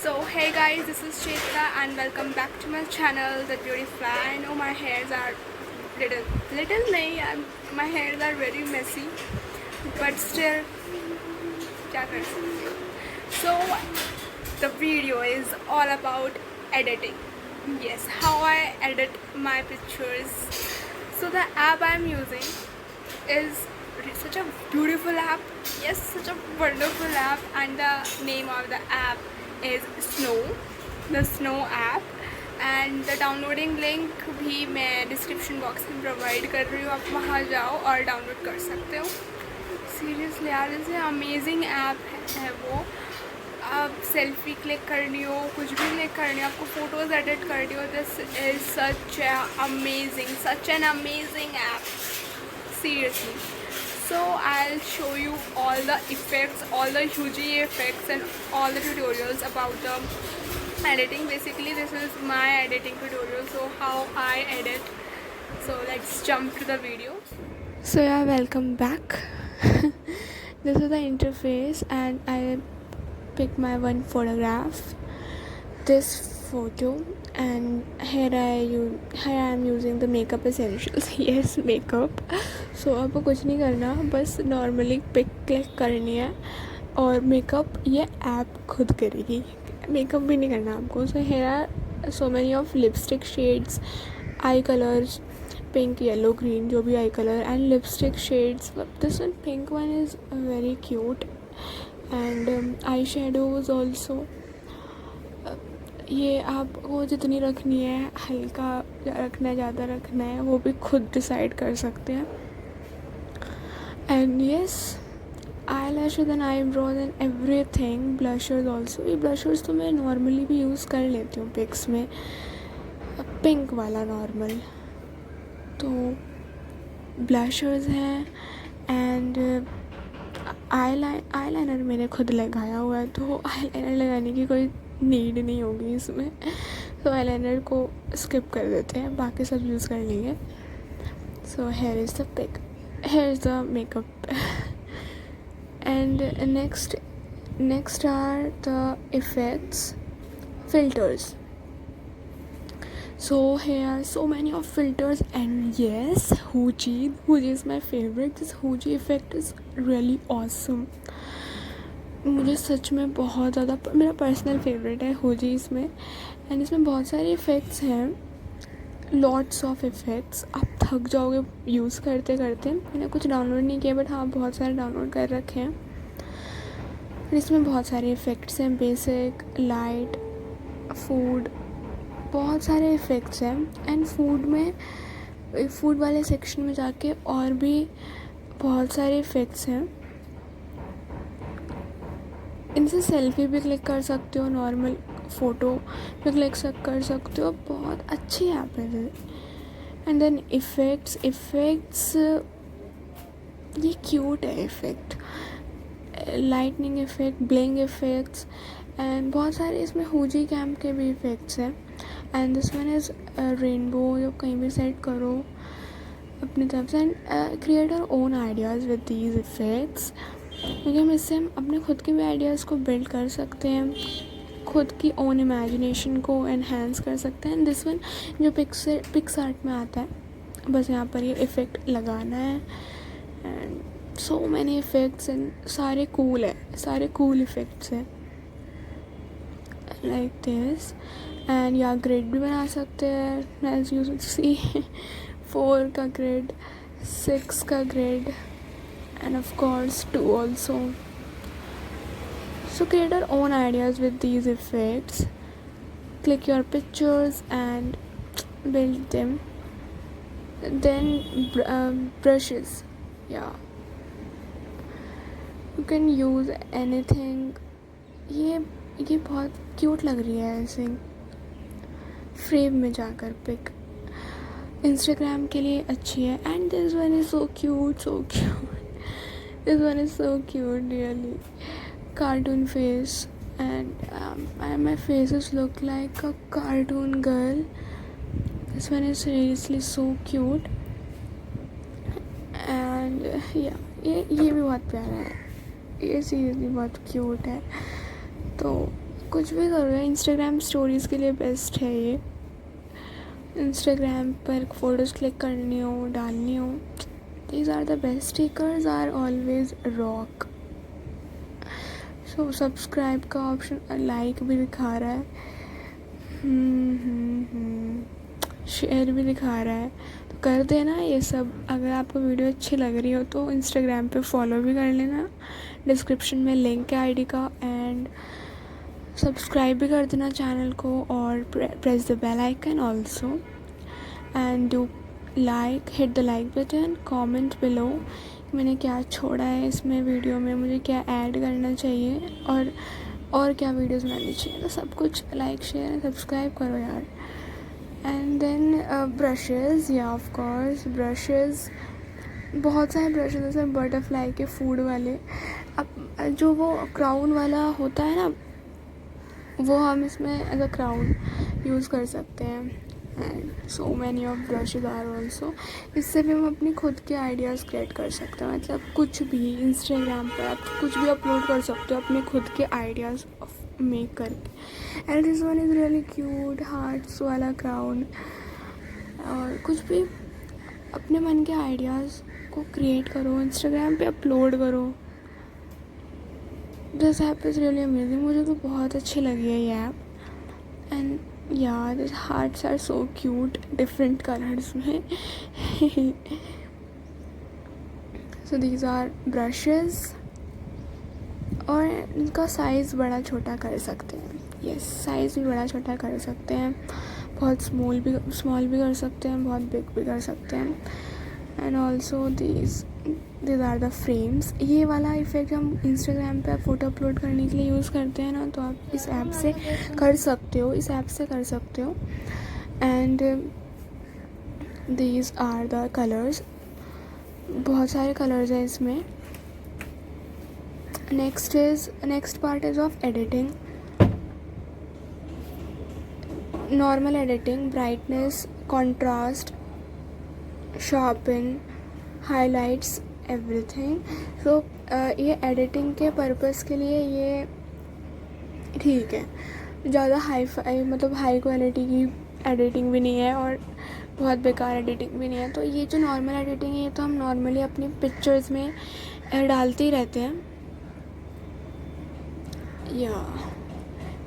So hey guys, this is Chetna and welcome back to my channel, The Beautiful. I know my hairs are little nahi, my hairs are very messy, but still, क्या कर सकते हो? So the video is all about editing. Yes, how I edit my pictures. So the app I'm using is such a beautiful app. Yes, such a wonderful app, and the name of the app is the Snow app. And the downloading link भी मैं description box में provide कर रही हूँ, आप वहाँ जाओ और डाउनलोड कर सकते हो. सीरियसली यार, जैसे अमेजिंग ऐप है वो. आप सेल्फी क्लिक करनी हो, कुछ भी क्लिक करनी हो, आपको फ़ोटोज़ एडिट करनी हो, this is such an amazing app. Seriously. So I'll show you all the effects, all the Huji effects and all the tutorials about the editing. Basically this is my editing tutorial, so how I edit. So let's jump to the video. So yeah, welcome back. This is the interface and I picked my one photograph, this photo, and here I am using the makeup essentials. Yes, makeup. So आपको कुछ नहीं करना, बस normally pic click करनी है और makeup ये app खुद करेगी. मेकअप भी नहीं करना आपको. So here are so many of lipstick shades, eye colours, pink, yellow, green, जो भी eye colour, and lipstick shades. This one pink one is very cute, and eye shadows also. ये आपको जितनी रखनी है, हल्का रखना है, ज़्यादा रखना है, वो भी खुद डिसाइड कर सकते हैं. And yes, I lashes and eyebrows and everything. Blusher's also. ये ब्लशर्स तो मैं नॉर्मली भी यूज़ कर लेती हूँ पिक्स में, पिंक वाला नॉर्मल. तो ब्लशर्स हैं एंड आई लाइनर मैंने खुद लगाया हुआ है, तो आई लाइनर लगाने की कोई नीड नहीं होगी इसमें. तो आई लाइनर को स्किप कर देते हैं, बाकी सब यूज़ कर लेंगे. So here is the pick, here is the makeup. And next are the effects, filters. So here are so many of filters, and yes, Huji is my favorite. This Huji effect is really awesome. मुझे सच में बहुत ज़्यादा, मेरा personal favourite है Huji इसमें. And इसमें बहुत सारे इफ़ेक्ट्स हैं, लॉट्स ऑफ इफ़ेक्ट्स. आप थक जाओगे यूज़ करते करते. मैंने कुछ डाउनलोड नहीं किया, बट हाँ बहुत सारे डाउनलोड कर रखे हैं. इसमें बहुत सारे इफ़ेक्ट्स हैं, बेसिक, लाइट, फूड, बहुत सारे इफ़ेक्ट्स हैं. एंड फूड वाले सेक्शन में जाके और भी बहुत सारे इफ़ेक्ट्स हैं. इनसे सेल्फी भी क्लिक कर सकते हो, नॉर्मल फ़ोटो भी क्लिक कर सकते हो. बहुत अच्छी ऐप है. एंड देन इफ़ेक्ट्स, ये क्यूट है effect, lightning effect, bling effects, and बहुत सारे इसमें Huji कैम्प के भी इफ़ेक्ट्स हैं. And this one is rainbow, जो कहीं भी सेट करो अपनी तरफ से. And create our own ideas with these effects, क्योंकि हम इससे अपने खुद के भी आइडियाज़ को बिल्ड कर सकते हैं, खुद की ओन इमेजिनेशन को एनहांस कर सकते हैं. दिस वन जो पिक्स आर्ट में आता है, बस यहाँ पर ये इफ़ेक्ट लगाना है. And so many effects, and सारे कूल है, सारे कूल इफ़ेक्ट्स हैं लाइक दिस. एंड या ग्रिड भी बना सकते हैं, एज यू सी 4 का ग्रिड, 6 का grid, and of course 2 also. So create our own ideas with these effects. Click your pictures and build them. Then brushes, yeah, you can use anything. ये बहुत cute लग रही है ऐसे frame में जाकर पिक. इंस्टाग्राम के लिए अच्छी है. And this one is so cute. This one is so cute, really. Cartoon face, and my faces look like a cartoon girl. This one is seriously so cute. And yeah, ये भी बहुत प्यारा है. ये सीरियसली बहुत cute है. तो कुछ भी करो यार, इंस्टाग्राम स्टोरीज़ के लिए बेस्ट है ये। इंस्टाग्राम पर फ़ोटोज़ क्लिक करनी हो, डालनी हो, these are the best. Stickers are always rock. So subscribe का ऑप्शन, लाइक भी दिखा रहा है, शेयर भी दिखा रहा है, तो कर देना ये सब। अगर आपको वीडियो अच्छी लग रही हो तो इंस्टाग्राम पे फॉलो भी कर लेना, डिस्क्रिप्शन में लिंक है आईडी का, एंड सब्सक्राइब भी कर देना चैनल को, और press the bell icon also, and do like, hit the like button, comment below मैंने क्या छोड़ा है इसमें वीडियो में, मुझे क्या ऐड करना चाहिए, और क्या वीडियोस बनानी चाहिए, तो सब कुछ लाइक शेयर एंड सब्सक्राइब करो यार। एंड देन ब्रशेज़, या ऑफ कोर्स ब्रशेज़, बहुत सारे ब्रशेज़ जैसे बटरफ्लाई के फूड वाले। अब जो वो क्राउन वाला होता है ना, वो हम इसमें एज अ क्राउन यूज़ कर सकते हैं। And so many of brushes are also. इससे भी हम अपनी खुद के आइडियाज़ क्रिएट कर सकते हैं, मतलब कुछ भी इंस्टाग्राम पर आप कुछ भी अपलोड कर सकते हो अपने खुद के आइडियाज़ मेक करके। And this one is really cute, hearts वाला क्राउन। और कुछ भी अपने मन के आइडियाज़ को क्रिएट करो, इंस्टाग्राम पे अपलोड करो। This app is really amazing, मुझे तो बहुत अच्छी लगी है ये ऐप। एंड या this hearts are so cute, different colours में। सो दीज आर ब्रशेज़, और इनका साइज़ बड़ा छोटा कर सकते हैं। यस, साइज़ भी बड़ा छोटा कर सकते हैं, बहुत स्मॉल भी कर सकते हैं, बहुत बिग भी कर सकते हैं। And also these are the frames. ये वाला इफ़ेक्ट हम इंस्टाग्राम पे फ़ोटो अपलोड करने के लिए यूज़ करते हैं ना, तो आप इस ऐप से कर सकते हो, and these are the colours, बहुत सारे कलर्स हैं इसमें। Next part is of editing, normal editing, brightness, contrast, sharpen, highlights, everything. So ये एडिटिंग के पर्पस के लिए ये ठीक है, ज़्यादा मतलब हाई क्वालिटी की एडिटिंग भी नहीं है और बहुत बेकार एडिटिंग भी नहीं है। तो ये जो नॉर्मल एडिटिंग है, ये तो हम नॉर्मली अपनी पिक्चर्स में डालते ही रहते हैं, या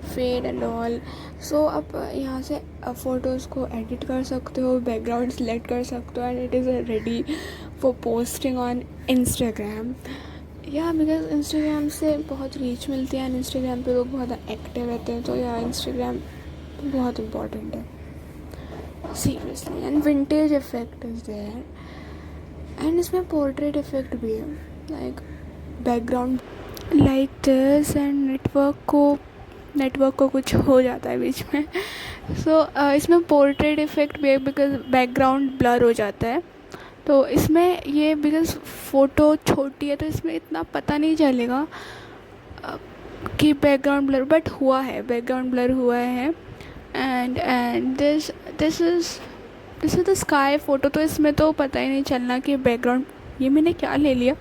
फेड एंड ऑल। सो आप यहाँ से फ़ोटोज़ को एडिट कर सकते हो, बैकग्राउंड सेलेक्ट कर सकते हो, and it is ready for posting on Instagram. या बिकॉज इंस्टाग्राम से बहुत रीच मिलती है, एंड इंस्टाग्राम पे लोग बहुत एक्टिव रहते हैं, तो या इंस्टाग्राम बहुत इम्पॉर्टेंट है seriously. And vintage effect is there, and इसमें पोर्ट्रेट इफेक्ट भी है, like background like this, and network को कुछ हो जाता है बीच में। सो इसमें पोर्ट्रेट इफ़ेक्ट भी है, बिकॉज बैकग्राउंड ब्लर हो जाता है। तो इसमें ये बिकॉज फ़ोटो छोटी है, तो इसमें इतना पता नहीं चलेगा कि बैकग्राउंड ब्लर हुआ है। And this is the sky photo, तो इसमें तो पता ही नहीं चलना कि बैकग्राउंड, ये मैंने क्या ले लिया,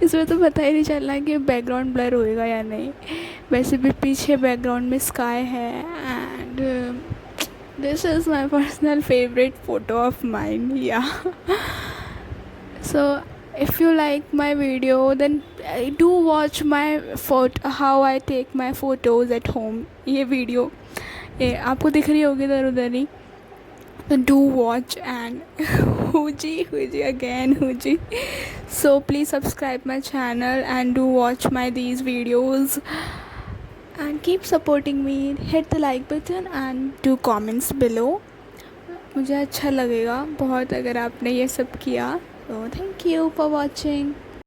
इसमें तो पता ही नहीं चलना कि बैकग्राउंड ब्लर होएगा या नहीं। वैसे भी पीछे बैकग्राउंड में स्काई है, and this is my personal favourite photo of mine. या so if you like my video, then do watch my how I take my photos at home। ये वीडियो ये आपको दिख रही होगी इधर उधर ही, तो do watch। and Huji again, Huji। so please subscribe my channel and do watch my these videos, and keep supporting me, hit the like button and do comments below। मुझे अच्छा लगेगा बहुत अगर आपने ये सब किया। So thank you for watching।